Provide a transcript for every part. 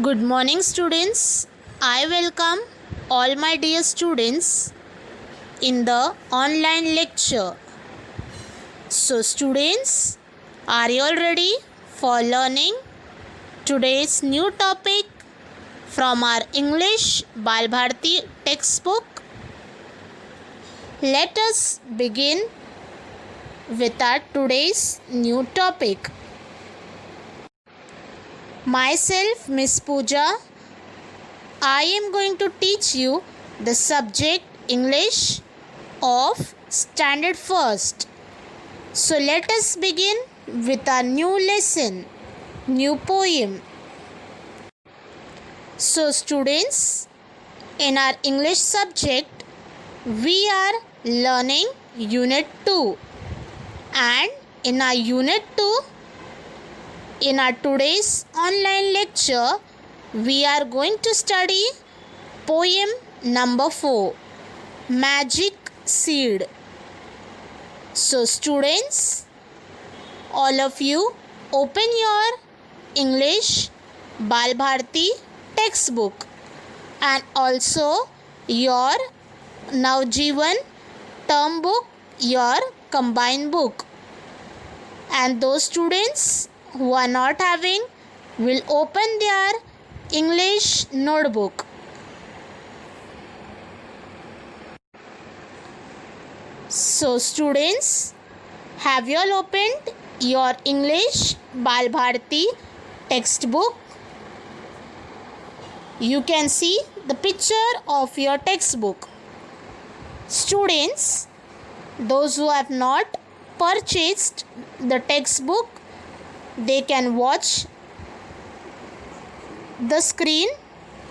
Good morning, students. I welcome all my dear students in the online lecture. So, students, are you all ready for learning today's new topic from our English Balbharti textbook? Let us begin with our today's new topic. Myself, Miss Pooja, I am going to teach you the subject English of Standard First. So let us begin with our new lesson, new poem. So students, in our English subject, we are learning Unit 2, and in our Unit 2, in our today's online lecture, we are going to study poem number 4, Magic Seed. So students, all of you open your English Balbharti textbook and also your Navjeevan term book, your combined book. And those students who are not having will open their English notebook. So students, have you all opened your English Balbharti textbook? You can see the picture of your textbook. Students, those who have not purchased the textbook, they can watch the screen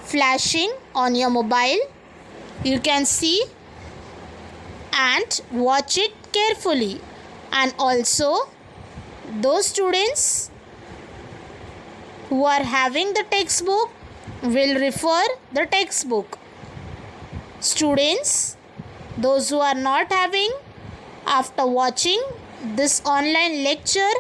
flashing on your mobile. You can see and watch it carefully. And also, those students who are having the textbook will refer the textbook. Students, those who are not having, after watching this online lecture,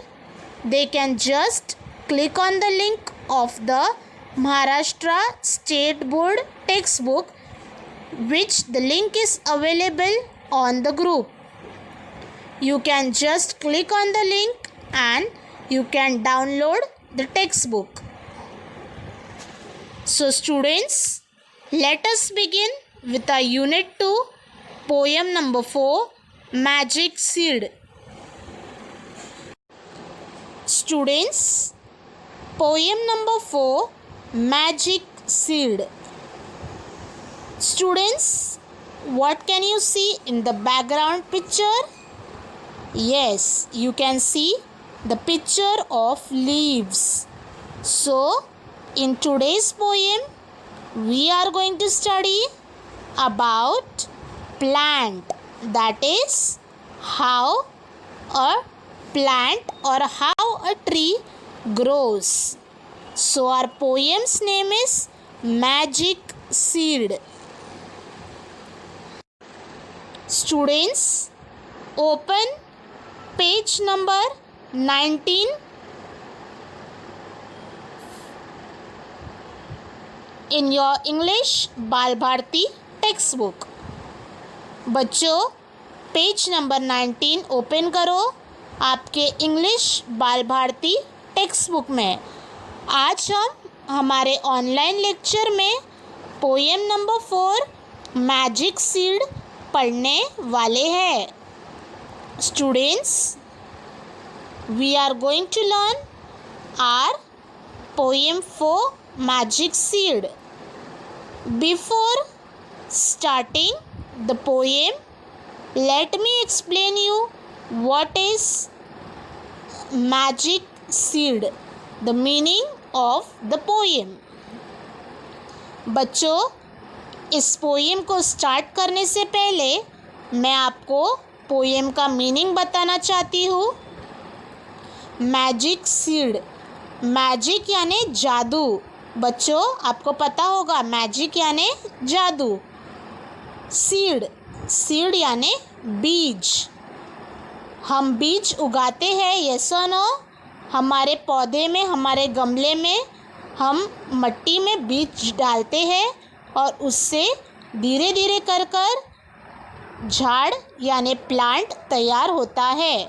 they can just click on the link of the Maharashtra State Board textbook, which the link is available on the group. You can just click on the link and you can download the textbook. So students, let us begin with our Unit 2, poem number 4, Magic Seed. Students, poem number 4, Magic Seed. Students, what can you see in the background picture? Yes, you can see the picture of leaves. So, in today's poem, we are going to study about plant. That is, how a plant or how a tree grows. So our poem's name is Magic Seed. Students, open page number 19 in your English Balbharti textbook. बच्चों, page number 19 open करो आपके English Balbharati text book में. आज हम हमारे online lecture में poem number 4 magic seed पढ़ने वाले हैं. Students, we are going to learn our poem 4 magic seed. Before starting the poem, let me explain you what is magic seed, the meaning of the poem. बच्चों, इस poem को start करने से पहले मैं आपको पोएम का मीनिंग बताना चाहती हूँ. मैजिक सीड, मैजिक यानी जादू. बच्चों, आपको पता होगा मैजिक यानी जादू. सीड, सीड यानी बीज. हम बीज उगाते हैं, यस और नो. हमारे पौधे में, हमारे गमले में हम मट्टी में बीज डालते हैं और उससे धीरे धीरे कर झाड़ यानी प्लांट तैयार होता है।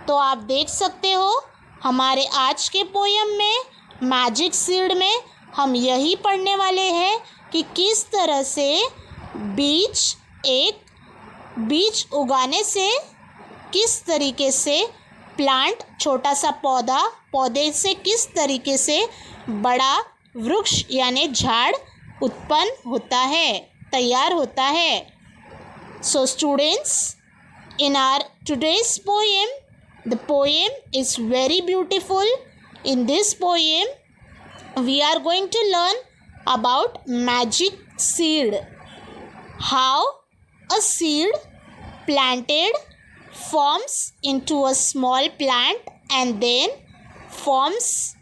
तो आप देख सकते हो हमारे आज के पोयम में मैजिक सीड में हम यही पढ़ने वाले हैं कि किस तरह से बीज उगाने से किस तरीके से प्लांट, छोटा सा पौधे से किस तरीके से बड़ा वृक्ष यानी झाड़ उत्पन्न होता है, तैयार होता है। So students, in our today's poem, the poem is very beautiful. In this poem, we are going to learn about magic seed. How a seed planted forms into a small plant and then forms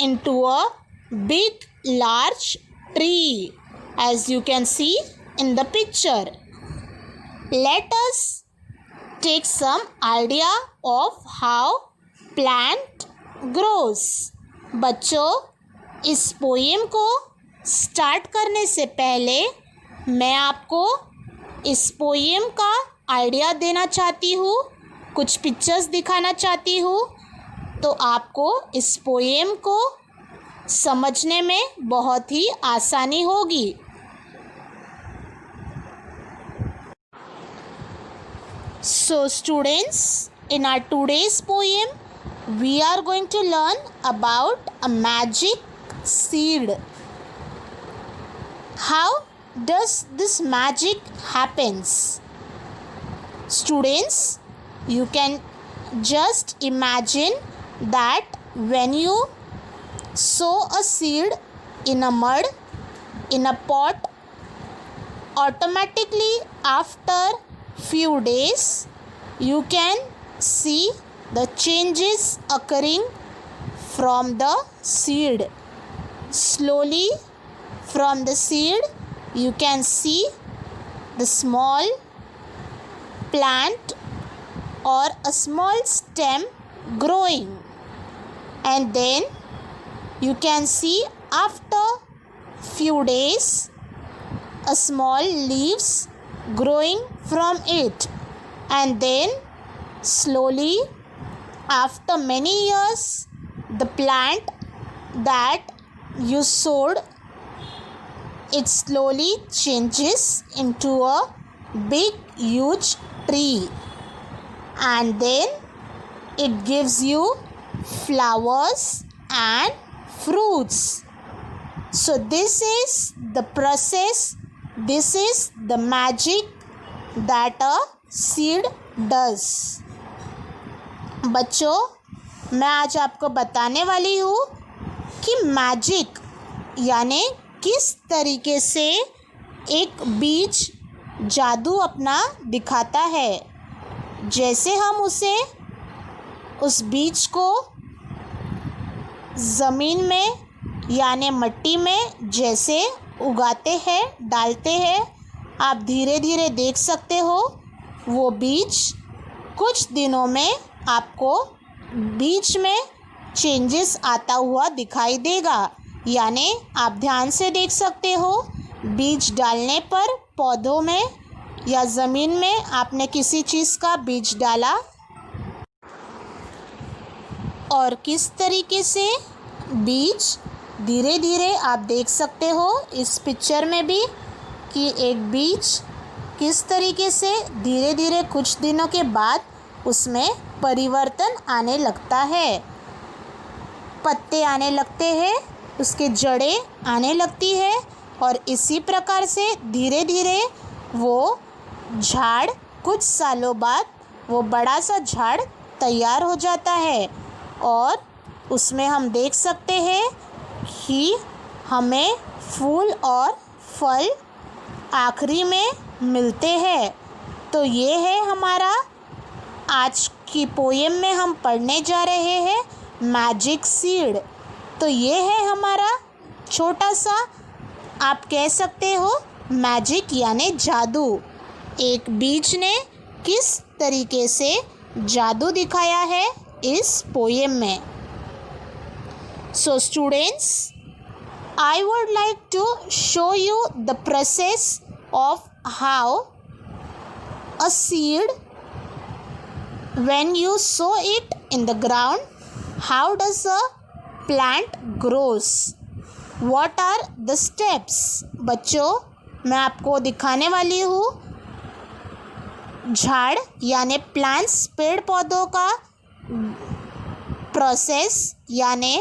into a big large tree, as you can see in the picture. Let us take some idea of how plant grows. बच्चों, इस poem को start करने से पहले मैं आपको इस poem का आइडिया देना चाहती हूँ, कुछ पिक्चर्स दिखाना चाहती हूँ, तो आपको इस पोएम को समझने में बहुत ही आसानी होगी। So students, in our today's poem, we are going to learn about a magic seed. How does this magic happens? Students, you can just imagine that when you sow a seed in a mud, in a pot, automatically after few days you can see the changes occurring from the seed. Slowly from the seed you can see the small plant or a small stem growing, and then you can see after few days a small leaves growing from it, and then slowly after many years the plant that you sowed, it slowly changes into a big huge tree, and then it gives you flowers and fruits. So this is the process, this is the magic that a seed does. बच्चों, मैं आज आपको बताने वाली हूँ कि magic यानी किस तरीके से एक बीज जादू अपना दिखाता है। जैसे हम उस बीज को ज़मीन में यानी मट्टी में जैसे उगाते हैं, डालते हैं, आप धीरे धीरे देख सकते हो वो बीज कुछ दिनों में आपको बीज में चेंजेस आता हुआ दिखाई देगा। यानी आप ध्यान से देख सकते हो बीज डालने पर पौधों में या ज़मीन में आपने किसी चीज़ का बीज डाला और किस तरीके से बीज धीरे धीरे आप देख सकते हो इस पिक्चर में भी कि एक बीज किस तरीके से धीरे धीरे कुछ दिनों के बाद उसमें परिवर्तन आने लगता है, पत्ते आने लगते हैं, उसके जड़ें आने लगती है और इसी प्रकार से धीरे धीरे वो झाड़ कुछ सालों बाद वो बड़ा सा झाड़ तैयार हो जाता है और उसमें हम देख सकते हैं कि हमें फूल और फल आखिरी में मिलते हैं। तो ये है हमारा आज की पोएम में हम पढ़ने जा रहे हैं मैजिक सीड। तो ये है हमारा छोटा सा, आप कह सकते हो मैजिक यानी जादू। एक बीज ने किस तरीके से जादू दिखाया है इस पोएम में। So students, I would like to show you the process of how a seed, when you sow it in the ground, how does a plant grows. What are the steps? बच्चों, मैं आपको दिखाने वाली हूँ झाड़ यानी plants, पेड़ पौधों का प्रोसेस यानी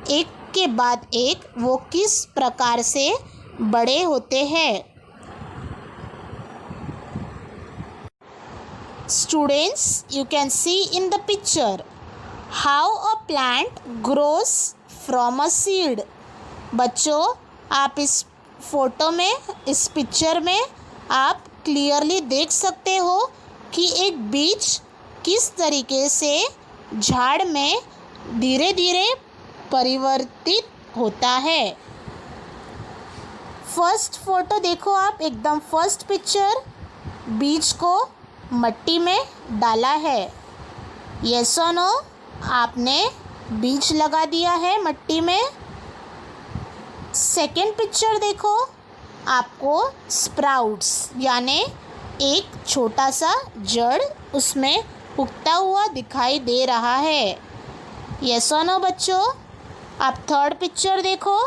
एक के बाद एक वो किस प्रकार से बड़े होते हैं. Students, you can see in the picture how a plant grows from a seed. बच्चों, आप इस फोटो में, इस पिक्चर में आप क्लियरली देख सकते हो कि एक बीज किस तरीके से झाड़ में धीरे धीरे परिवर्तित होता है. फर्स्ट फोटो देखो आप, एकदम फर्स्ट पिक्चर, बीज को मट्टी में डाला है. यस और नो, आपने बीज लगा दिया है मट्टी में. सेकेंड पिक्चर देखो, आपको स्प्राउट्स यानी एक छोटा सा जड़ उसमें उगता हुआ दिखाई दे रहा है. यस और नो बच्चों. आप थर्ड पिक्चर देखो,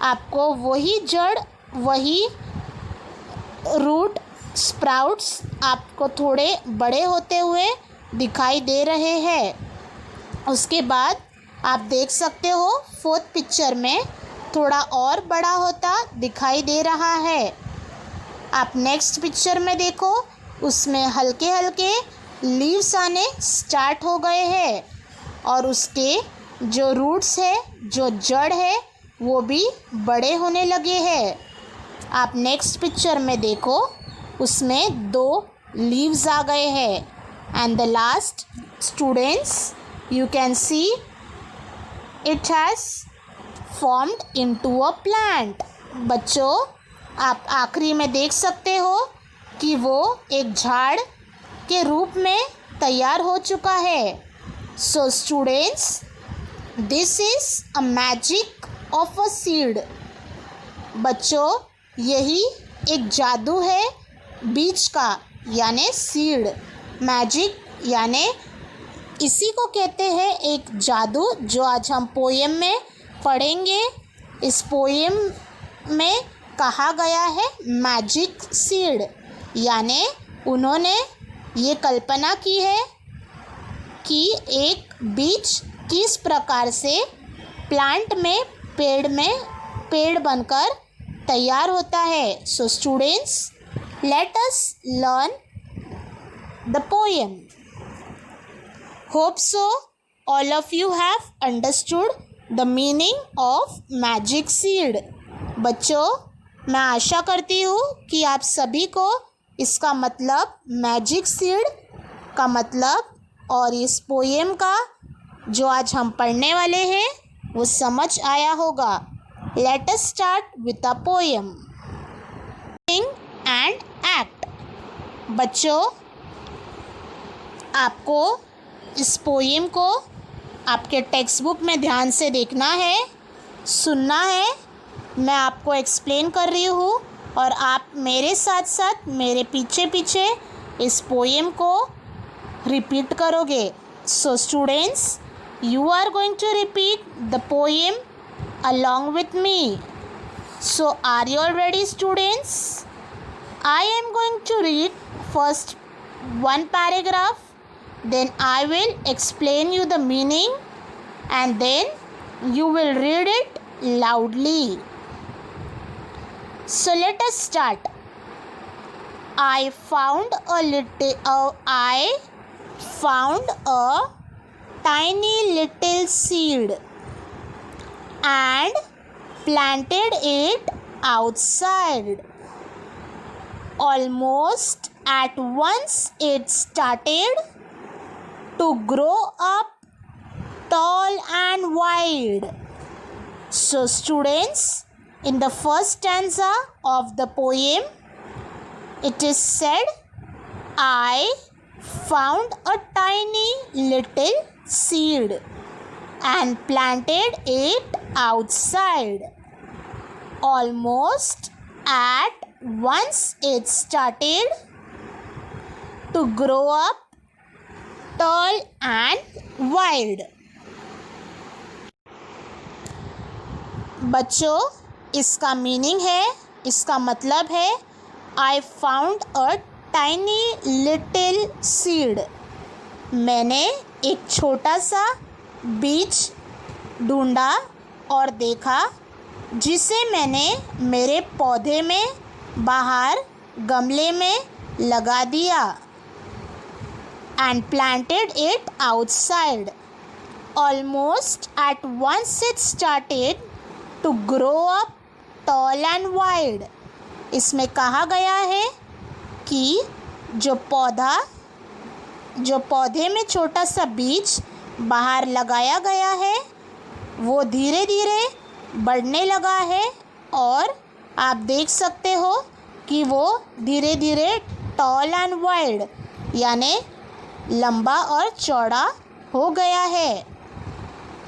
आपको वही जड़, वही रूट, स्प्राउट्स आपको थोड़े बड़े होते हुए दिखाई दे रहे हैं. उसके बाद आप देख सकते हो फोर्थ पिक्चर में थोड़ा और बड़ा होता दिखाई दे रहा है. आप नेक्स्ट पिक्चर में देखो, उसमें हल्के हल्के लीव्स आने स्टार्ट हो गए हैं और उसके जो रूट्स है, जो जड़ है, वो भी बड़े होने लगे हैं. आप नेक्स्ट पिक्चर में देखो, उसमें 2 लीव्स आ गए हैं. And the last students, you can see it has formed into a plant. बच्चों, आप आखिरी में देख सकते हो कि वो एक झाड़ के रूप में तैयार हो चुका है. So students, this is a magic of a seed. बच्चों, यही एक जादू है बीज का यानी सीड. मैजिक यानी इसी को कहते हैं एक जादू, जो आज हम पोएम में पढ़ेंगे. इस पोएम में कहा गया है मैजिक सीड, यानी उन्होंने ये कल्पना की है कि एक बीज किस प्रकार से प्लांट में, पेड़ बनकर तैयार होता है. So students, let us learn the poem. Hope so all of you have understood the meaning of magic seed. बच्चों, मैं आशा करती हूँ कि आप सभी को इसका मतलब, मैजिक सीड का मतलब और इस पोएम का जो आज हम पढ़ने वाले हैं वो समझ आया होगा. Let us start with a poem. Think and act. बच्चों, आपको इस पोएम को आपके टेक्स्ट बुक में ध्यान से देखना है, सुनना है. मैं आपको एक्सप्लेन कर रही हूँ और आप मेरे साथ साथ, मेरे पीछे पीछे इस पोएम को रिपीट करोगे. So students, you are going to repeat the poem along with me. So are you all ready, students? I am going to read first one paragraph, then I will explain you the meaning, and then you will read it loudly. So let us start. I found a tiny little seed and planted it outside. Almost at once it started to grow up tall and wide. So students, in the first stanza of the poem, it is said, I found a tiny little seed and planted it outside. Almost at once it started to grow up tall and wide. बच्चों, इसका meaning है, इसका मतलब है I found a tiny little seed. मैंने एक छोटा सा बीज ढूंढा और देखा जिसे मैंने मेरे पौधे में बाहर गमले में लगा दिया. And planted it outside. Almost at once it started to grow up tall and wide. इसमें कहा गया है कि जो पौधे में छोटा सा बीज बाहर लगाया गया है वो धीरे धीरे बढ़ने लगा है और आप देख सकते हो कि वो धीरे धीरे टॉल एंड वाइड यानी लंबा और चौड़ा हो गया है.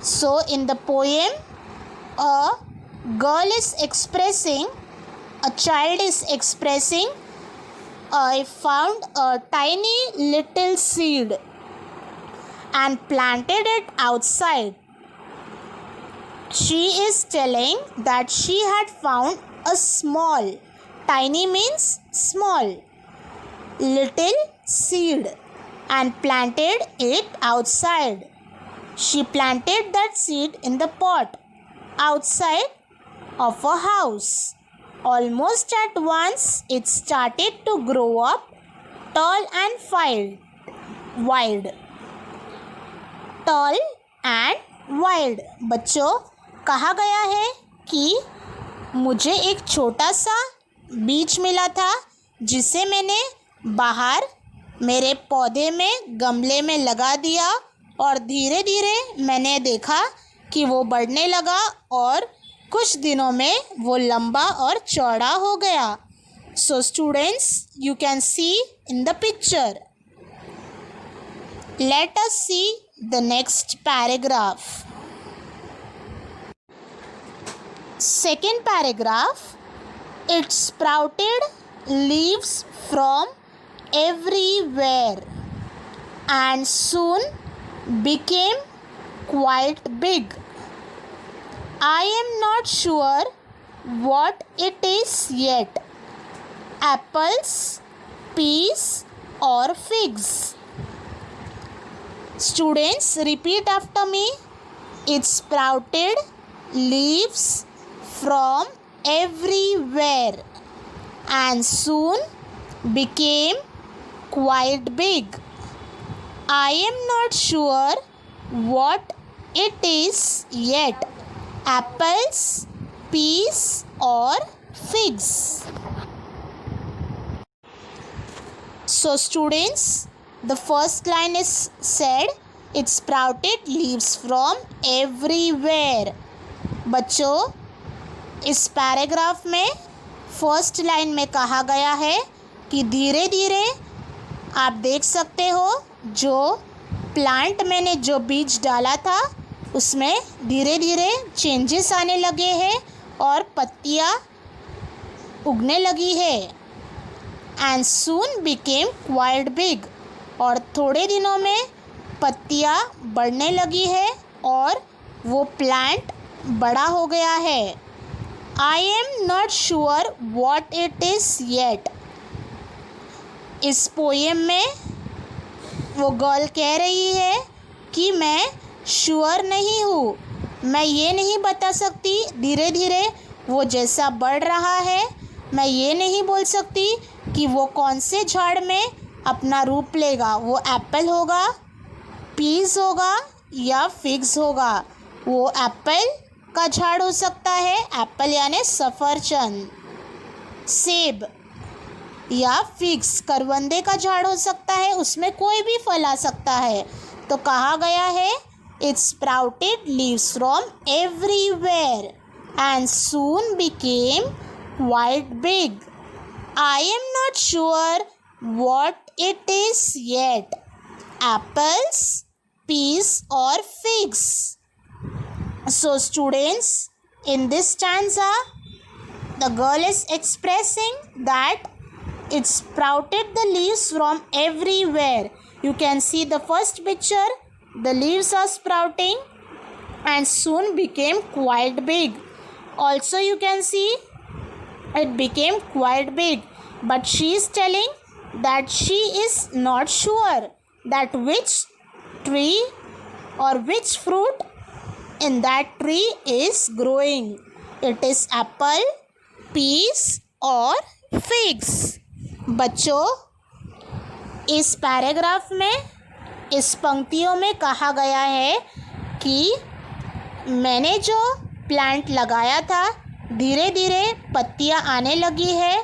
So in the poem a child is expressing, I found a tiny little seed and planted it outside. She is telling that she had found a small, tiny means small, little seed and planted it outside. She planted that seed in the pot outside of a house. Almost at once it started to grow up tall and wide. Tall and wide. बच्चों, कहा गया है कि मुझे एक छोटा सा बीज मिला था जिसे मैंने बाहर मेरे पौधे में गमले में लगा दिया और धीरे धीरे मैंने देखा कि वो बढ़ने लगा और कुछ दिनों में वो लंबा और चौड़ा हो गया. सो students, you can see in the picture. Let us see the next paragraph. Second paragraph, it sprouted leaves from everywhere and soon became quite big. I am not sure what it is yet. Apples, peas or figs. Students, repeat after me. It sprouted leaves from everywhere and soon became quite big. I am not sure what it is yet. Apples, peas or figs. So students, the first line is said, it sprouted leaves from everywhere. बच्चों, इस paragraph में first line में कहा गया है कि धीरे धीरे आप देख सकते हो जो प्लांट मैंने जो बीज डाला था उसमें धीरे धीरे चेंजेस आने लगे हैं और पत्तियाँ उगने लगी है. And soon became quite big. और थोड़े दिनों में पत्तियाँ बढ़ने लगी है और वो प्लांट बड़ा हो गया है. I am not sure what it is yet. इस पोएम में वो गर्ल कह रही है कि मैं श्योर नहीं हूँ, मैं ये नहीं बता सकती धीरे धीरे वो जैसा बढ़ रहा है, मैं ये नहीं बोल सकती कि वो कौन से झाड़ में अपना रूप लेगा. वो एप्पल होगा, पीस होगा या फिग्स होगा. वो एप्पल का झाड़ हो सकता है, एप्पल यानी सफरचंद, सेब या फिग्स करवंदे का झाड़ हो सकता है, उसमें कोई भी फल आ सकता है. तो कहा गया है it sprouted leaves from everywhere and soon became quite big. I am not sure what it is yet. Apples, peas और figs. So students, in this stanza The girl is expressing that it sprouted the leaves from everywhere. You can see the first picture. The leaves are sprouting and soon became quite big. Also you can see it became quite big. But she is telling that she is not sure that which tree or which fruit in that tree is growing. It is apple, peas or figs. बच्चों, इस paragraph में, इस पंक्तियों में कहा गया है कि मैंने जो प्लांट लगाया था धीरे धीरे पत्तियां आने लगी है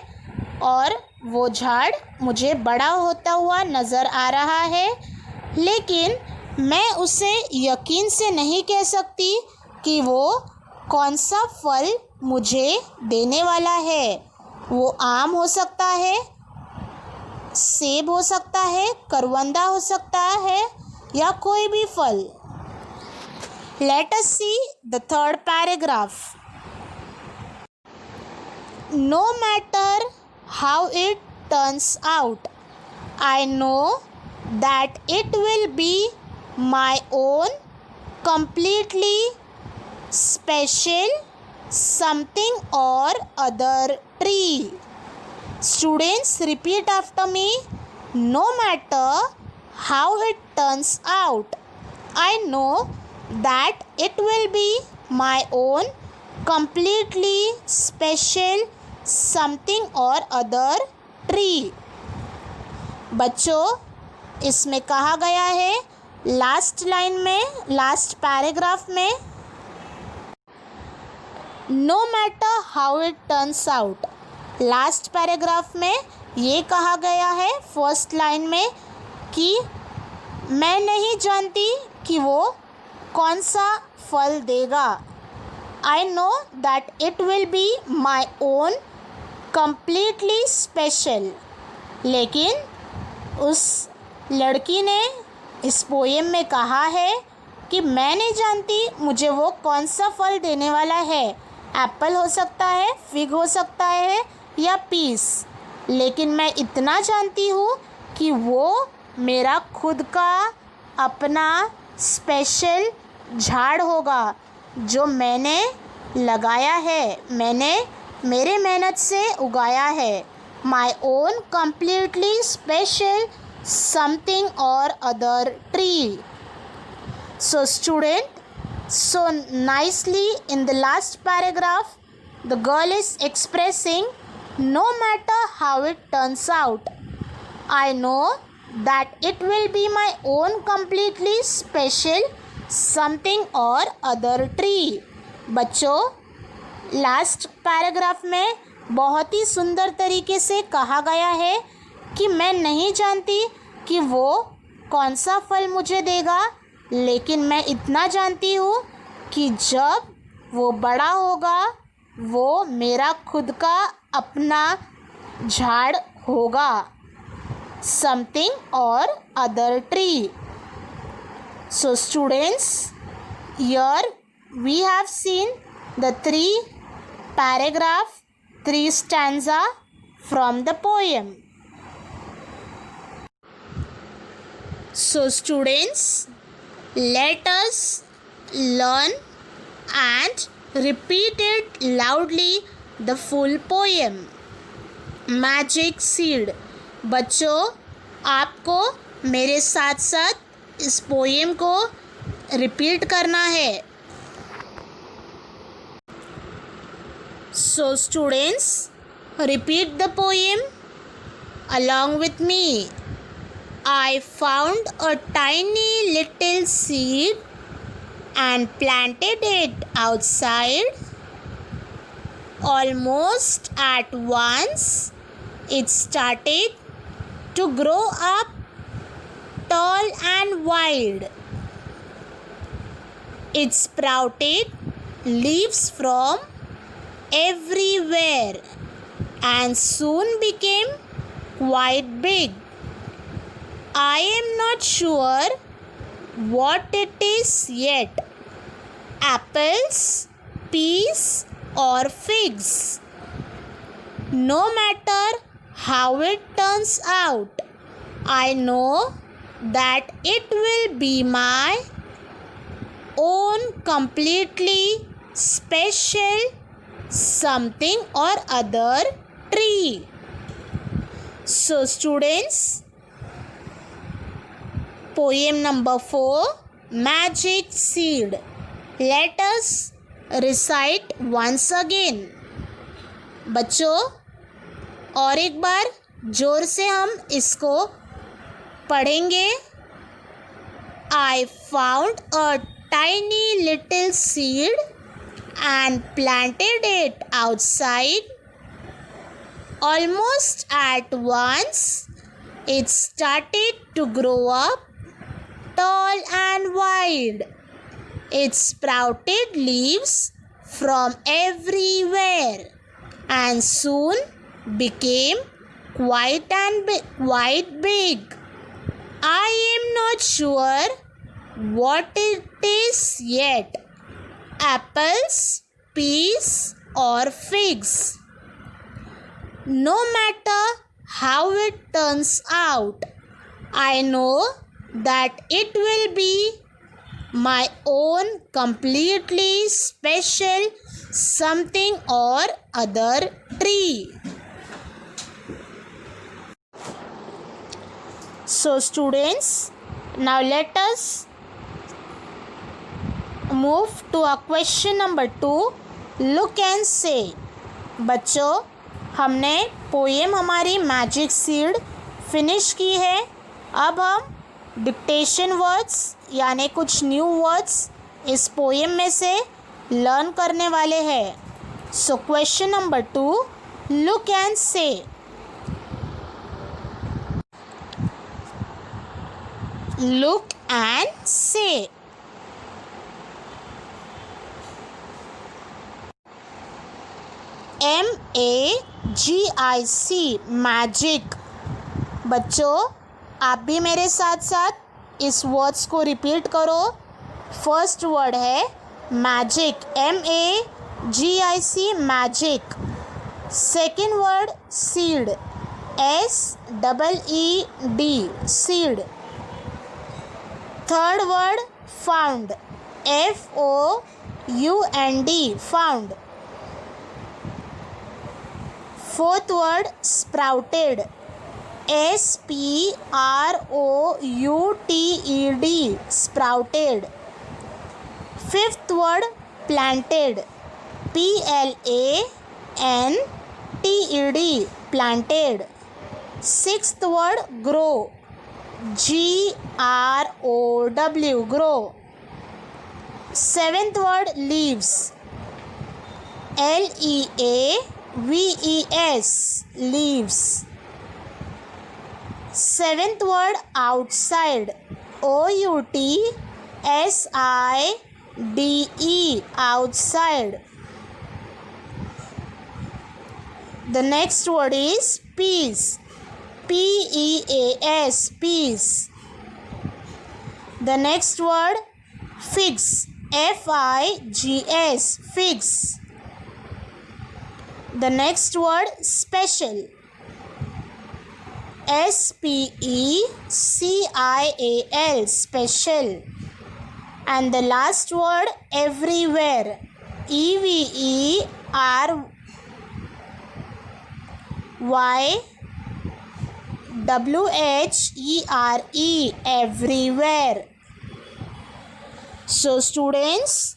और वो झाड़ मुझे बड़ा होता हुआ नज़र आ रहा है, लेकिन मैं उसे यकीन से नहीं कह सकती कि वो कौन सा फल मुझे देने वाला है। वो आम हो सकता है, सेब हो सकता है, करवंदा हो सकता है या कोई भी फल। Let us see the third paragraph. No matter how it turns out, I know that it will be my own completely special something or other tree. Students, repeat after me. No matter how it turns out, I know that it will be my own completely special something or other tree. बच्चों, इसमें कहा गया है last line में, last paragraph में, no matter how it turns out. Last paragraph में ये कहा गया है फर्स्ट लाइन में कि मैं नहीं जानती कि वो कौन सा फल देगा। I know that it will be my own completely special. लेकिन उस लड़की ने इस पोएम में कहा है कि मैं नहीं जानती मुझे वो कौन सा फल देने वाला है। एप्पल हो सकता है, फिग हो सकता है या पीस, लेकिन मैं इतना जानती हूँ कि वो मेरा खुद का अपना स्पेशल झाड़ होगा जो मैंने लगाया है, मैंने मेरे मेहनत से उगाया है। My own completely special something और other tree. So student, so nicely in the last paragraph, the girl is expressing no matter how it turns out, I know that it will be my own completely special something or other tree. बच्चों, last paragraph में बहुत ही सुंदर तरीके से कहा गया है कि मैं नहीं जानती कि वो कौन सा फल मुझे देगा, लेकिन मैं इतना जानती हूँ कि जब वो बड़ा होगा वो मेरा खुद का अपना झाड़ होगा, समथिंग और other tree. So students, here we have seen the three paragraph, three stanza from the poem. So students, let us learn and repeat it loudly the full poem. Magic seed. बच्चों, आपको मेरे साथ साथ इस poem को repeat करना है। So students, repeat the poem along with me. I found a tiny little seed and planted it outside. Almost at once, it started to grow up tall and wide. It sprouted leaves from everywhere and soon became quite big. I am not sure what it is yet, apples, peas or figs. No matter how it turns out, I know that it will be my own completely special something or other tree. So students, poem number 4, Magic Seed. Let us recite once again. बच्चों, और एक बार जोर से हम इसको पढ़ेंगे. I found a tiny little seed and planted it outside. Almost at once, it started to grow up tall and wide. It sprouted leaves from everywhere and soon became quite big. I am not sure what it is yet. Apples, peas, or figs. No matter how it turns out, I know that it will be my own completely special something or other tree. So students, now let us move to a question number 2. Look and say. बच्चों, हमने poem हमारी magic seed finish की है. अब हम dictation words यानी कुछ new words इस पोएम में से लर्न करने वाले हैं. So question number 2, look and से. Look and say. MAGIC magic. बच्चों, आप भी मेरे साथ साथ इस वर्ड्स को रिपीट करो. फर्स्ट वर्ड है magic, MAGIC magic. Second word seed, SEED seed. Third word found, FOUND found. Fourth word sprouted, SPROUTED sprouted. Fifth word planted, PLANTED planted. Sixth word grow, GROW grow. Seventh word leaves, LEAVES leaves. Seventh word outside, OUTSIDE outside. The next word is peas, PEAS peas. The next word figs, FIGS figs. The next word special, SPECIAL special. And the last word everywhere, EVERYWHERE everywhere. So students,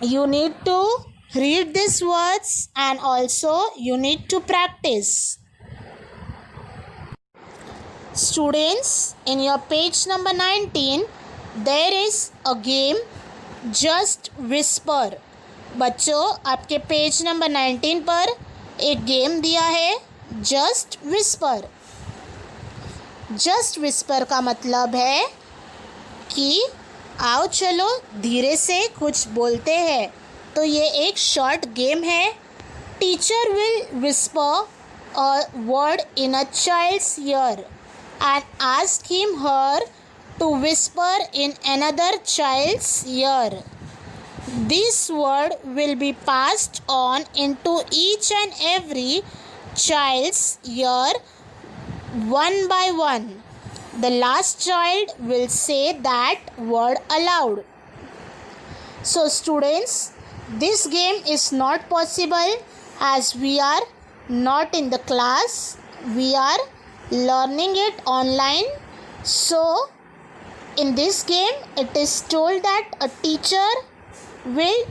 you need to read these words and also you need to practice. Students, in your page number 19, there is a game, Just Whisper. बच्चों, आपके page number 19 पर एक game दिया है, just whisper. Just whisper का मतलब है कि आओ चलो धीरे से कुछ बोलते हैं. तो ये एक शॉर्ट गेम है. Teacher will whisper a word in a child's ear and ask him her to whisper in another child's ear. This word will be passed on into each and every child's ear one by one. The last child will say that word aloud. So students, this game is not possible as we are not in the class. We are learning it online. So in this game it is told that a teacher will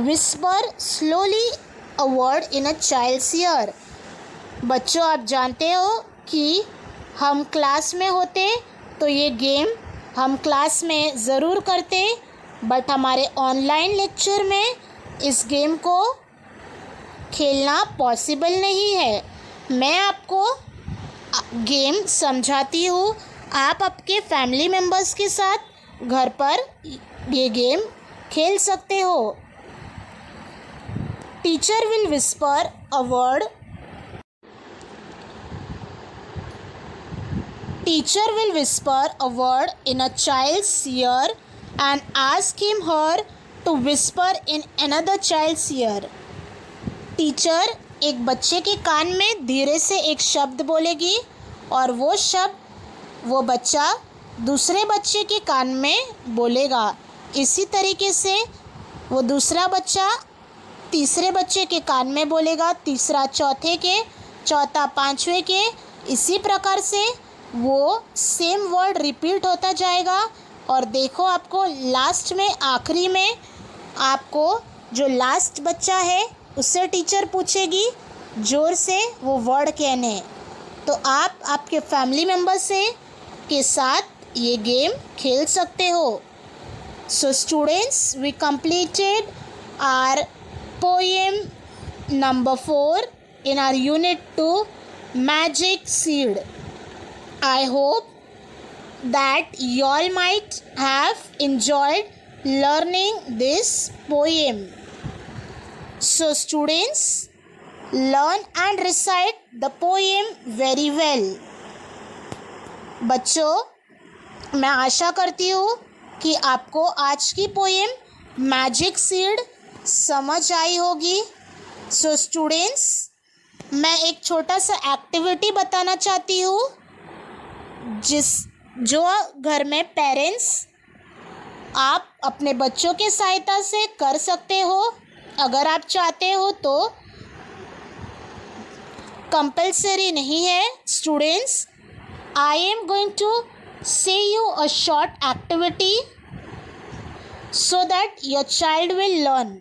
whisper slowly a word in a child's ear. बच्चों, आप जानते हो कि हम class में होते तो ये गेम हम क्लास में ज़रूर करते, बट हमारे ऑनलाइन लेक्चर में इस गेम को खेलना पॉसिबल नहीं है. मैं आपको गेम समझाती हूँ. आप आपके फैमिली मेम्बर्स के साथ घर पर ये गेम खेल सकते हो. Teacher will whisper a word. Teacher will whisper a word in a child's ear and ask him/her to whisper in another child's ear. Teacher एक बच्चे के कान में धीरे से एक शब्द बोलेगी और वो शब्द वो बच्चा दूसरे बच्चे के कान में बोलेगा. इसी तरीके से वो दूसरा बच्चा तीसरे बच्चे के कान में बोलेगा, तीसरा चौथे के, चौथा पांचवें के. इसी प्रकार से वो सेम वर्ड रिपीट होता जाएगा. और देखो, आपको लास्ट में आखिरी में आपको जो लास्ट बच्चा है उससे टीचर पूछेगी ज़ोर से वो वर्ड कहने. तो आप आपके फैमिली मेम्बर से के साथ ये गेम खेल सकते हो. So students, we completed our poem number 4 in our unit 2 magic seed. I hope that you all might have enjoyed learning this poem. So students, learn and recite the poem very well. बच्चों, मैं आशा करती हूँ कि आपको आज की poem magic seed समझ आई होगी. सो स्टूडेंट्स, मैं एक छोटा सा एक्टिविटी बताना चाहती हूँ जो घर में पेरेंट्स आप अपने बच्चों के सहायता से कर सकते हो. अगर आप चाहते हो तो कंपल्सरी नहीं है. Students, I am going to say you a short activity so that your child will learn.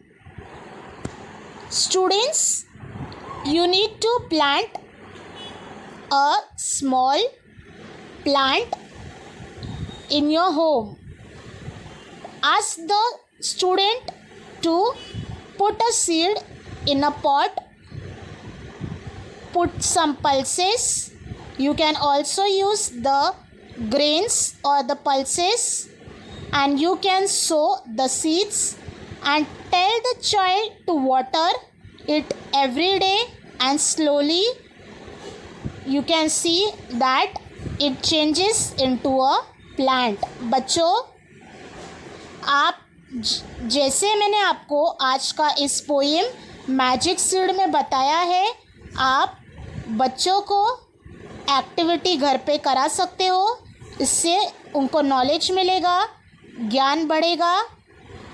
Students, you need to plant a small plant in your home. Ask the student to put a seed in a pot. Put some pulses. You can also use the grains or the pulses, and you can sow the seeds and tell the child to water it every day, and slowly you can see that it changes into a plant. बच्चों, आप जैसे मैंने आपको आज का इस poem magic seed में बताया है, आप बच्चों को एक्टिविटी घर पे करा सकते हो. इससे उनको नॉलेज मिलेगा, ज्ञान बढ़ेगा.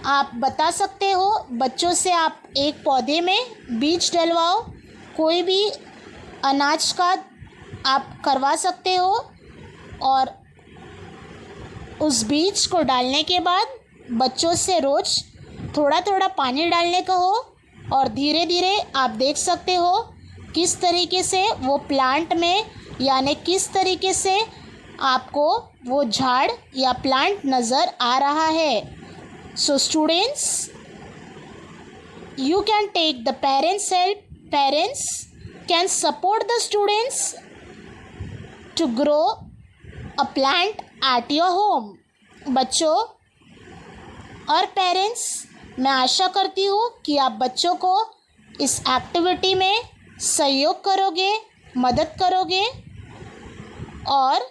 आप बता सकते हो बच्चों से, आप एक पौधे में बीज डलवाओ, कोई भी अनाज का आप करवा सकते हो, और उस बीज को डालने के बाद बच्चों से रोज़ थोड़ा थोड़ा पानी डालने का हो, और धीरे धीरे आप देख सकते हो किस तरीके से वो प्लांट में, यानी किस तरीके से आपको वो झाड़ या प्लांट नज़र आ रहा है. So students, you can take the parents help. Parents can support the students to grow a plant at your home. बच्चों और पेरेंट्स, मैं आशा करती हूँ कि आप बच्चों को इस एक्टिविटी में सहयोग करोगे, मदद करोगे, और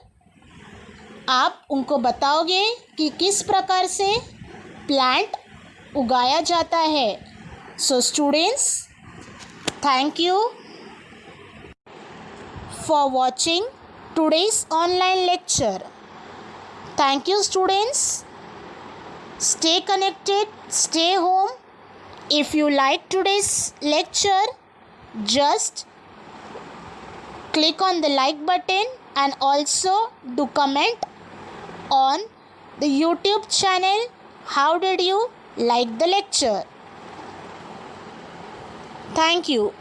आप उनको बताओगे कि किस प्रकार से प्लांट उगाया जाता है. So students, thank you for watching today's online lecture. Thank you students. Stay connected, stay home. If you like today's lecture, just click on the like button and also do comment on the YouTube channel. How did you like the lecture? Thank you.